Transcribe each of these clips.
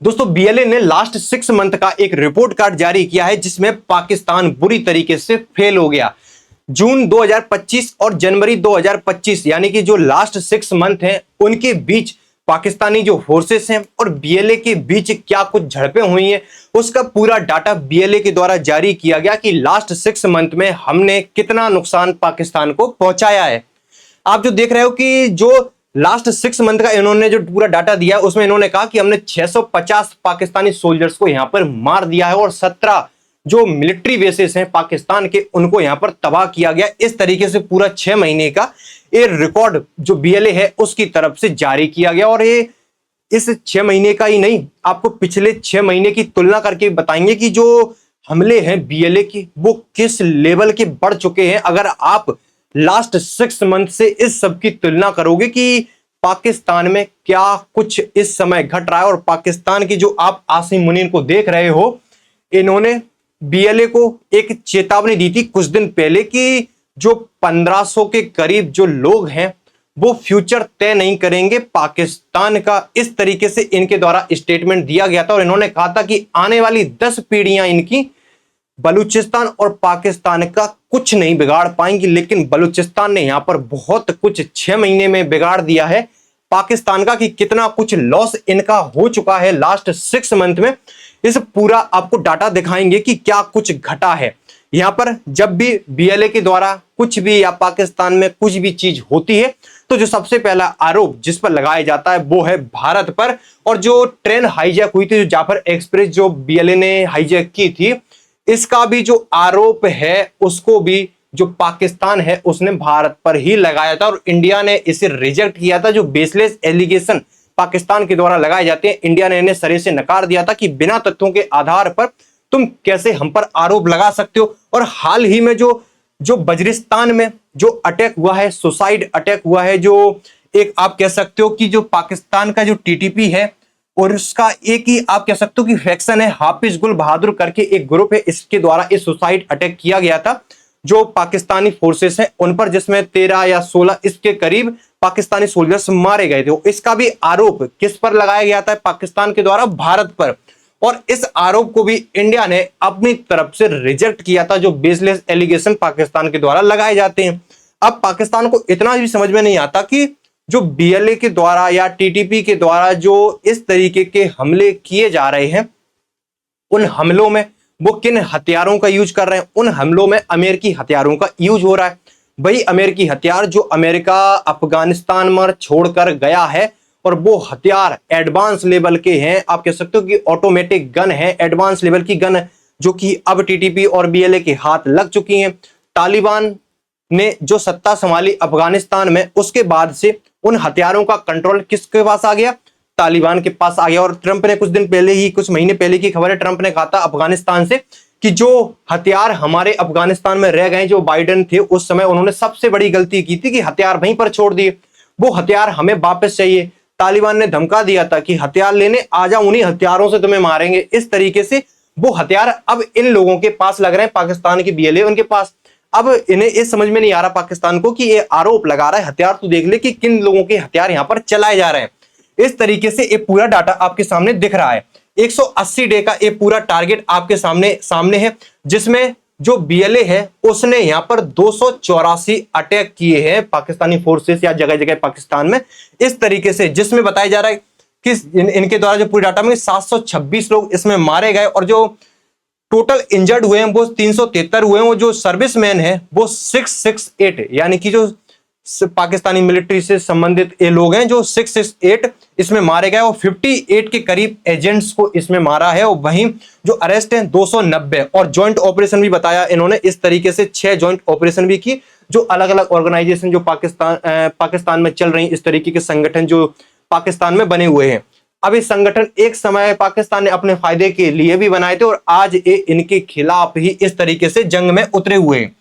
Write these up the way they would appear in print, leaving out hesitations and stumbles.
दोस्तों बीएलए ने last 6 month का एक रिपोर्ट कार्ड जारी किया है जिसमें पाकिस्तान बुरी तरीके से फेल हो गया। जून 2025 और जनवरी 2025 यानी कि जो लास्ट 6 मंथ हैं उनके बीच पाकिस्तानी जो फोर्सेस हैं और बीएलए के बीच क्या कुछ झड़पें हुई हैं उसका पूरा डाटा बीएलए के द्वारा जारी किया गया कि लास्ट 6 मंथ में हमने कितना नुकसान पाकिस्तान को पहुंचाया है। आप जो देख रहे हो कि जो लास्ट 6 मंथ का इन्होंने जो पूरा डाटा दिया है उसमें इन्होंने कहा कि हमने 650 पाकिस्तानी सोल्जर्स को यहां पर मार दिया है और 17 जो मिलिट्री बेसेस हैं पाकिस्तान के उनको यहां पर तबाह किया गया। इस तरीके से पूरा 6 महीने का ये रिकॉर्ड जो बीएलए है उसकी तरफ से जारी किया गया। और ये इस 6 महीने का ही नहीं, आपको पिछले 6 महीने की तुलना करके बताएंगे कि जो हमले हैं बीएलए के वो किस लेवल के बढ़ चुके हैं। अगर आप लास्ट 6 मंथ से इस सब की तुलना करोगे कि पाकिस्तान में क्या कुछ इस समय घट रहा है। और पाकिस्तान की जो आप आसिम मुनीर को देख रहे हो, इन्होंने बीएलए को एक चेतावनी दी थी कुछ दिन पहले कि जो 1500 के करीब जो लोग हैं वो फ्यूचर तय नहीं करेंगे पाकिस्तान का। इस तरीके से इनके द्वारा स्टेटमेंट दिया गया था और इन्होंने कहा था कि आने वाली 10 पीढ़ियां इनकी बलूचिस्तान और पाकिस्तान का कुछ नहीं बिगाड़ पाएंगी। लेकिन बलूचिस्तान ने यहां पर बहुत कुछ 6 महीने में बिगाड़ दिया है पाकिस्तान का, कि कितना कुछ लॉस इनका हो चुका है लास्ट 6 मंथ में। इस पूरा आपको डाटा दिखाएंगे कि क्या कुछ घटा है यहां पर। जब भी बीएलए के द्वारा कुछ भी या पाकिस्तान में कुछ भी चीज होती है तो जो सबसे पहला आरोप जिस पर लगाया जाता है वो है भारत पर। और जो ट्रेन हाईजैक हुई थी, जो जाफर एक्सप्रेस जो बीएलए ने हाईजैक की थी, इसका भी जो आरोप है उसको भी जो पाकिस्तान है उसने भारत पर ही लगाया था और इंडिया ने इसे रिजेक्ट किया था। जो बेसलेस एलिगेशन पाकिस्तान के द्वारा लगाए जाते हैं, इंडिया ने इन्हें सरे से नकार दिया था कि बिना तथ्यों के आधार पर तुम कैसे हम पर आरोप लगा सकते हो। और हाल ही में जो बजरिस्तान में जो अटैक हुआ है, सुसाइड अटैक हुआ है, जो एक आप कह सकते हो कि जो पाकिस्तान का जो टीटीपी है और उसका एक ही आप कह सकते हो कि फैक्शन है, हाफिज गुल बहादुर करके एक ग्रुप है, इसके द्वारा इस सुसाइड अटैक किया गया था जो पाकिस्तानी फोर्सेस हैं उन पर, जिसमें 13 या 16 इसके करीब पाकिस्तानी सोल्जर्स मारे गए थे। इसका भी आरोप किस पर लगाया गया था? पाकिस्तान के द्वारा भारत पर। और इस आरोप को भी इंडिया ने अपनी तरफ से रिजेक्ट किया था, जो बेसलेस एलिगेशन पाकिस्तान के द्वारा लगाए जाते हैं। अब पाकिस्तान को इतना भी समझ में नहीं आता कि जो बीएलए के द्वारा या टीटीपी के द्वारा जो इस तरीके के हमले किए जा रहे हैं, उन हमलों में वो किन हथियारों का यूज कर रहे हैं। उन हमलों में अमेरिकी हथियारों का यूज हो रहा है। वही अमेरिकी हथियार जो अमेरिका अफगानिस्तान में छोड़कर गया है, और वो हथियार एडवांस लेवल के हैं। आप कह सकते हो कि ऑटोमेटिक गन है, एडवांस लेवल की गन, जो कि अब टीटीपी और बीएलए के हाथ लग चुकी हैं। तालिबान ने जो सत्ता संभाली अफगानिस्तान में, उसके बाद से उन हथियारों का कंट्रोल किसके पास आ गया? तालिबान के पास आ गया। और ट्रंप ने कुछ दिन पहले ही, कुछ महीने पहले की खबर है, ट्रंप ने कहा था अफगानिस्तान से कि जो हथियार हमारे अफगानिस्तान में रह गए, जो बाइडेन थे उस समय, उन्होंने सबसे बड़ी गलती की थी कि हथियार वहीं पर छोड़ दिए। वो हथियार हमें वापस चाहिए। तालिबान ने धमका दिया था कि हथियार लेने आ जाओ, उन्हीं हथियारों से तुम्हें मारेंगे। इस तरीके से वो हथियार अब इन लोगों के पास लग रहे हैं, पाकिस्तान की बीएलए उनके पास। अब इन्हें इस समझ में नहीं आ रहा पाकिस्तान को कि ये आरोप लगा रहा है हथियार, तो देख ले कि किन लोगों के हथियार यहां पर चलाए जा रहे हैं। इस तरीके से ये पूरा डाटा आपके सामने दिख रहा है। 180 डे का ये पूरा टारगेट आपके सामने है, जिसमें जो बीएलए है उसने यहां पर 284 अटैक किए हैं पाकिस्तानी फोर्सेस या जगह जगह पाकिस्तान में, इस तरीके से, जिसमें बताया जा रहा है कि इनके द्वारा जो पूरे डाटा में 726 लोग इसमें मारे गए और जो टोटल इंजर्ड हुए हैं वो 373 हुए हैं। वो जो सर्विसमैन है वो 668, यानी कि जो पाकिस्तानी मिलिट्री से संबंधित ये लोग हैं, जो 668 इसमें मारे गए और 58 के करीब एजेंट्स को इसमें मारा है। और वहीं जो अरेस्ट हैं 290, और जॉइंट ऑपरेशन भी बताया इन्होंने। इस तरीके से 6 जॉइंट ऑपरेशन भी की, जो अलग अलग ऑर्गेनाइजेशन जो पाकिस्तान में चल रही, इस तरीके के संगठन जो पाकिस्तान में बने हुए हैं। अब इस संगठन एक समय पाकिस्तान ने अपने फायदे के लिए भी बनाए थे और आज ये इनके खिलाफ ही इस तरीके से जंग में उतरे हुए हैं।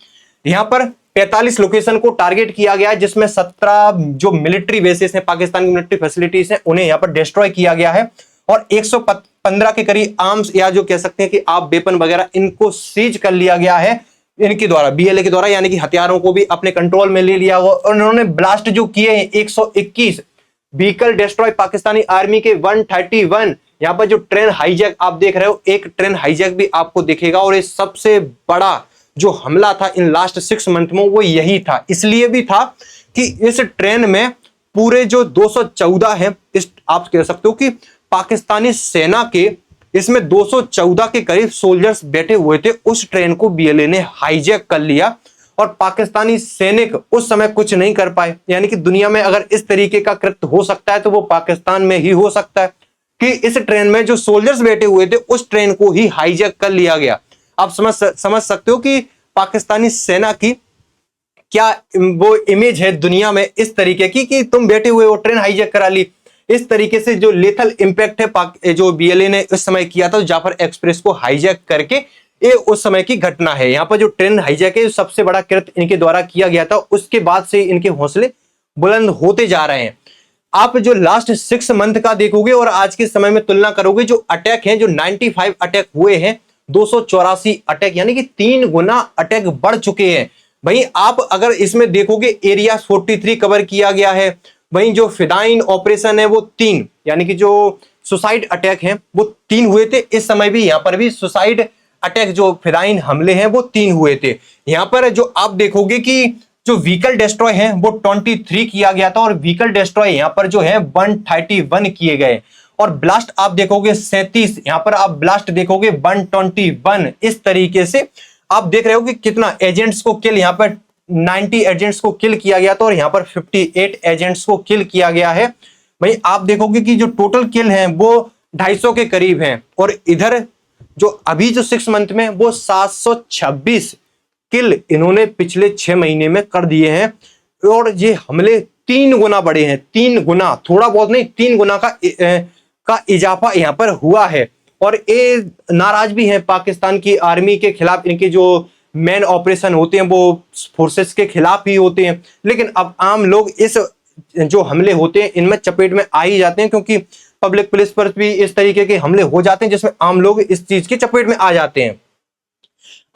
यहाँ पर 45 लोकेशन को टारगेट किया गया है, जिसमें 17 जो मिलिट्री बेसिस हैं, पाकिस्तान की मिलिट्री फैसिलिटीज हैं, उन्हें यहाँ पर डिस्ट्रॉय किया गया है। और 115 के करीब आर्म्स या जो कह सकते हैं कि आप वेपन वगैरह, इनको सीज कर लिया गया है इनके द्वारा, बीएलए के द्वारा, यानी कि हथियारों को भी अपने कंट्रोल में ले लिया हुआ। और उन्होंने ब्लास्ट जो किए हैं 121 व्हीकल डिस्ट्रॉय, पाकिस्तानी आर्मी के 131 यहाँ पर जो ट्रेन हाईजैक आप देख रहे हो, एक ट्रेन हाईजैक भी आपको दिखेगा। और ये सबसे बड़ा जो हमला था इन लास्ट 6 मंथ में वो यही था। इसलिए भी था कि इस ट्रेन में पूरे जो 214 हैं, इस आप कह सकते हो कि पाकिस्तानी सेना के इसमें 214 के करीब सोल्जर्स बैठे हुए थे। उस ट्रेन को बीएलए ने हाईजैक कर लिया और पाकिस्तानी सैनिक उस समय कुछ नहीं कर पाए। यानी कि दुनिया में अगर इस तरीके का कृत्य हो सकता है तो वो पाकिस्तान में ही हो सकता है कि इस ट्रेन में जो सोल्जर्स बैठे हुए थे उस ट्रेन को ही हाईजैक कर लिया गया। आप समझ सकते हो कि पाकिस्तानी सेना की क्या वो इमेज है दुनिया में इस तरीके की कि तुम बैठे हुए हो, ट्रेन हाईजैक करा ली। इस तरीके से जो लेथल इंपैक्ट है जो बीएलए ने उस समय किया था, जाफर एक्सप्रेस को हाईजैक करके, ये उस समय की घटना है। यहाँ पर जो ट्रेन हाईजैक है सबसे बड़ा कृत्य इनके द्वारा किया गया था। उसके बाद से इनके हौसले बुलंद होते जा रहे हैं। आप जो लास्ट 6 मंथ का देखोगे और आज के समय में तुलना करोगे, जो अटैक हैं, जो 95 अटैक हुए हैं, 284 अटैक, यानी कि 3 गुना अटैक बढ़ चुके हैं। वहीं आप अगर इसमें देखोगे एरिया 43 कवर किया गया है। वहीं जो फिदाइन ऑपरेशन है वो 3, यानी कि जो सुसाइड अटैक हैं वो 3 हुए थे। इस समय भी यहाँ पर भी सुसाइड अटैक जो फिदाइन हमले हैं वो 3 हुए थे। यहाँ पर जो आप देखोगे कि जो व्हीकल डिस्ट्रॉय है वो 23 किया गया था और व्हीकल डिस्ट्रॉय यहाँ पर जो है 131 किए गए। और ब्लास्ट आप देखोगे 37, यहाँ पर आप ब्लास्ट देखोगे 121। इस तरीके से आप देख रहे हो कि कितना एजेंट्स को किल, यहाँ पर 90 एजेंट्स को किल किया गया था और यहाँ पर 58 एजेंट्स को किल किया गया है। वहीं आप देखोगे कि जो टोटल किल हैं वो 250 के करीब हैं। और इधर जो अभी जो 6 मंथ में वो 726 किल इन्होंने पिछले 6 महीने में कर दिए हैं। और ये हमले 3 गुना बढ़े हैं, 3 गुना, थोड़ा बहुत नहीं, 3 गुना का इजाफा यहाँ पर हुआ है। और ये नाराज भी हैं पाकिस्तान की आर्मी के खिलाफ। इनके जो मेन ऑपरेशन होते हैं वो फोर्सेस के खिलाफ ही होते हैं। लेकिन अब आम लोग इस जो हमले होते हैं इनमें चपेट में आ ही जाते हैं, क्योंकि पब्लिक प्लेस पर भी इस तरीके के हमले हो जाते हैं जिसमें आम लोग इस चीज की चपेट में आ जाते हैं।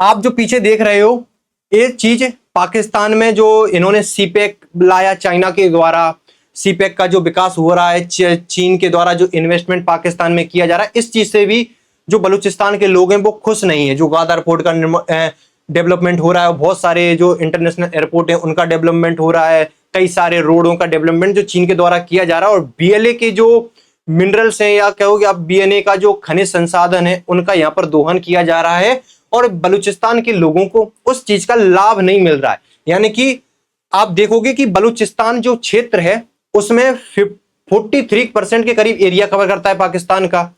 आप जो पीछे देख रहे हो ये चीज पाकिस्तान में जो इन्होंने सीपेक लाया चाइना के द्वारा, सीपेक का जो विकास हो रहा है, चीन के द्वारा जो इन्वेस्टमेंट पाकिस्तान में किया जा रहा है, इस चीज से भी जो बलूचिस्तान के लोग हैं वो खुश नहीं है। जो ग्वादर पोर्ट का डेवलपमेंट हो रहा है, बहुत सारे जो इंटरनेशनल एयरपोर्ट है उनका डेवलपमेंट हो रहा है, कई सारे रोडों का डेवलपमेंट जो चीन के द्वारा किया जा रहा है। और बीएलए के जो मिनरल्स हैं या कहोगे आप बीएनए का जो खनिज संसाधन है उनका यहाँ पर दोहन किया जा रहा है और बलूचिस्तान के लोगों को उस चीज का लाभ नहीं मिल रहा है। यानी कि आप देखोगे कि बलूचिस्तान जो क्षेत्र है उसमें 43% के करीब एरिया कवर करता है पाकिस्तान का।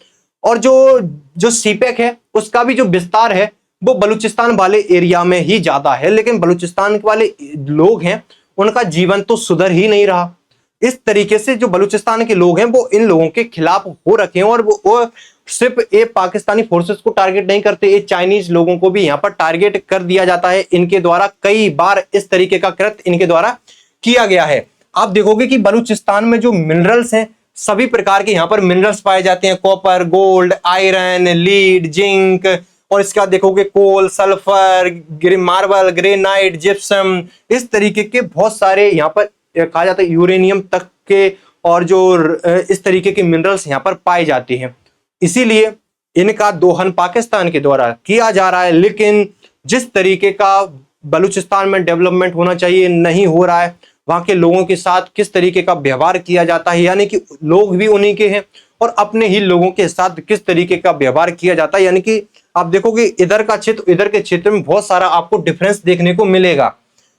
और जो सीपेक है उसका भी जो विस्तार है वो बलूचिस्तान वाले एरिया में ही ज्यादा है। लेकिन बलूचिस्तान वाले लोग हैं उनका जीवन तो सुधर ही नहीं रहा। इस तरीके से जो बलूचिस्तान के लोग हैं वो इन लोगों के खिलाफ हो रखे हैं। और वो सिर्फ ये पाकिस्तानी फोर्सेस को टारगेट नहीं करते, ये चाइनीज लोगों को भी यहाँ पर टारगेट कर दिया जाता है। इनके द्वारा कई बार इस तरीके का कृत्य इनके द्वारा किया गया है। आप देखोगे कि बलूचिस्तान में जो मिनरल्स हैं सभी प्रकार के यहाँ पर मिनरल्स पाए जाते हैं, copper, gold, iron, lead, zinc, और इसके बाद देखोगे कोल, सल्फर, मार्बल, ग्रेनाइट, जिप्सम, इस तरीके के बहुत सारे यहाँ पर कहा जाता है यूरेनियम तक के, और जो इस तरीके के मिनरल्स यहाँ पर पाए जाते हैं। इसीलिए इनका दोहन पाकिस्तान के द्वारा किया जा रहा है। लेकिन जिस तरीके का बलूचिस्तान में डेवलपमेंट होना चाहिए नहीं हो रहा है। वहां के लोगों के साथ किस तरीके का व्यवहार किया जाता है, यानी कि लोग भी उन्हीं के हैं और अपने ही लोगों के साथ किस तरीके का व्यवहार किया जाता है। यानी कि आप देखोगे इधर का क्षेत्र, इधर के क्षेत्र में बहुत सारा आपको डिफरेंस देखने को मिलेगा।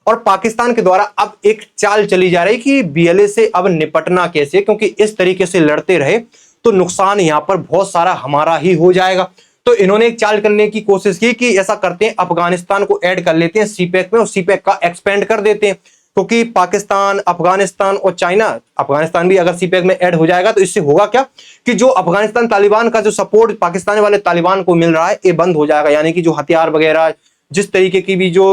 और पाकिस्तान के द्वारा अब एक चाल चली जा रही कि बीएलए से अब निपटना कैसे, क्योंकि इस तरीके से लड़ते रहे तो नुकसान यहाँ पर बहुत सारा हमारा ही हो जाएगा। तो इन्होंने एक चाल करने की कोशिश की कि ऐसा करते हैं अफगानिस्तान को ऐड कर लेते हैं सीपेक में और सीपेक का एक्सपेंड कर देते हैं। क्योंकि पाकिस्तान, अफगानिस्तान और चाइना, अफगानिस्तान भी अगर सीपेक में ऐड हो जाएगा तो इससे होगा क्या कि जो अफगानिस्तान तालिबान का जो सपोर्ट पाकिस्तान वाले तालिबान को मिल रहा है ये बंद हो जाएगा। यानी कि जो हथियार वगैरह जिस तरीके की भी जो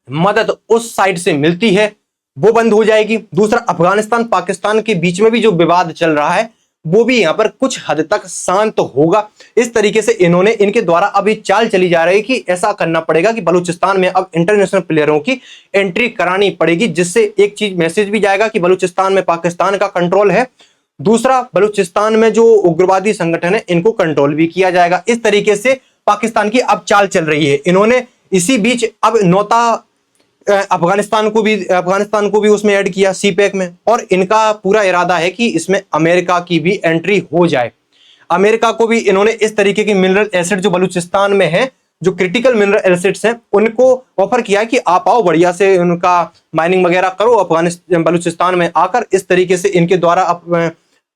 मदद उस साइड से मिलती है वो बंद हो जाएगी। दूसरा, अफगानिस्तान पाकिस्तान के बीच में भी जो विवाद चल रहा है वो भी यहाँ पर कुछ हद तक शांत होगा। इस तरीके से इनके द्वारा अभी चाल चली जा रही है कि ऐसा करना पड़ेगा कि बलूचिस्तान में अब इंटरनेशनल प्लेयरों की एंट्री करानी पड़ेगी, जिससे एक चीज मैसेज भी जाएगा कि बलूचिस्तान में पाकिस्तान का कंट्रोल है दूसरा, बलूचिस्तान में जो उग्रवादी संगठन है इनको कंट्रोल भी किया जाएगा। इस तरीके से पाकिस्तान की अब चाल चल रही है। इन्होंने इसी बीच अब नौता अफगानिस्तान को भी उसमें ऐड किया सीपैक में, और इनका पूरा इरादा है कि इसमें अमेरिका की भी एंट्री हो जाए। अमेरिका को भी इन्होंने इस तरीके की मिनरल एसिड जो बलूचिस्तान में है, जो क्रिटिकल मिनरल एसिड्स हैं, उनको ऑफर किया है कि आप आओ, बढ़िया से उनका माइनिंग वगैरह करो अफगानिस्तान बलूचिस्तान में आकर। इस तरीके से इनके द्वारा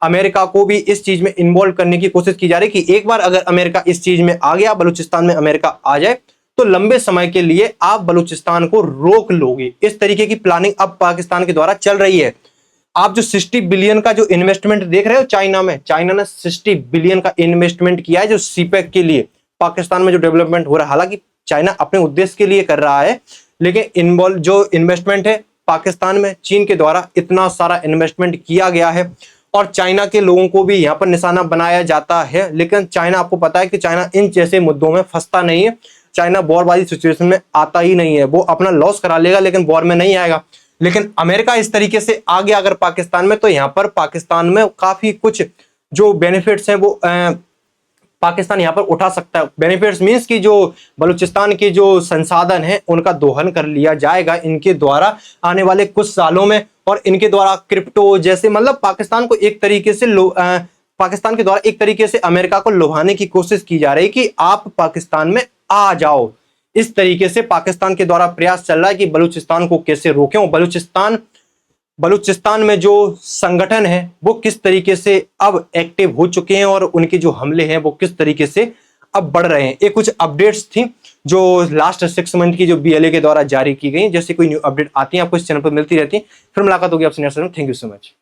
अमेरिका को भी इस चीज में इन्वॉल्व करने की कोशिश की जा रही है कि एक बार अगर अमेरिका इस चीज में आ गया, बलूचिस्तान में अमेरिका आ जाए, तो लंबे समय के लिए आप बलूचिस्तान को रोक लोगे। इस तरीके की प्लानिंग अब पाकिस्तान के द्वारा चल रही है। आप जो 60 बिलियन का जो इन्वेस्टमेंट देख रहे हो चाइना में, चाइना ने 60 बिलियन का इन्वेस्टमेंट किया है जो सीपैक के लिए पाकिस्तान में जो डेवलपमेंट हो रहा है। हालांकि चाइना अपने उद्देश्य के लिए कर रहा है, लेकिन जो इन्वेस्टमेंट है पाकिस्तान में चीन के द्वारा इतना सारा इन्वेस्टमेंट किया गया है, और चाइना के लोगों को भी यहाँ पर निशाना बनाया जाता है। लेकिन चाइना, आपको पता है कि चाइना इन जैसे मुद्दों में फंसता नहीं है। चाइना वॉरबाजी सिचुएशन में आता ही नहीं है। वो अपना लॉस करा लेगा लेकिन वॉर में नहीं आएगा। लेकिन अमेरिका इस तरीके से आ गया अगर पाकिस्तान में, तो यहाँ पर पाकिस्तान में काफी कुछ जो बेनिफिट्स हैं वो पाकिस्तान यहाँ पर उठा सकता है। बेनिफिट्स मींस कि जो बलूचिस्तान के जो संसाधन हैं उनका दोहन कर लिया जाएगा इनके द्वारा आने वाले कुछ सालों में, और इनके द्वारा क्रिप्टो जैसे, मतलब पाकिस्तान को एक तरीके से पाकिस्तान के द्वारा एक तरीके से अमेरिका को लुभाने की कोशिश की जा रही है कि आप पाकिस्तान में आ जाओ। इस तरीके से पाकिस्तान के द्वारा प्रयास चल रहा है कि बलूचिस्तान को कैसे रोकें। बलूचिस्तान में जो संगठन है वो किस तरीके से अब एक्टिव हो चुके हैं, और उनके जो हमले हैं वो किस तरीके से अब बढ़ रहे हैं। ये कुछ अपडेट्स थी जो लास्ट 6 मंथ की जो BLA के द्वारा जारी की गई। जैसे कोई न्यू अपडेट आती है आपको इस चैनल पर मिलती रहती है। फिर मुलाकात होगी आपसे next time. Thank you so much.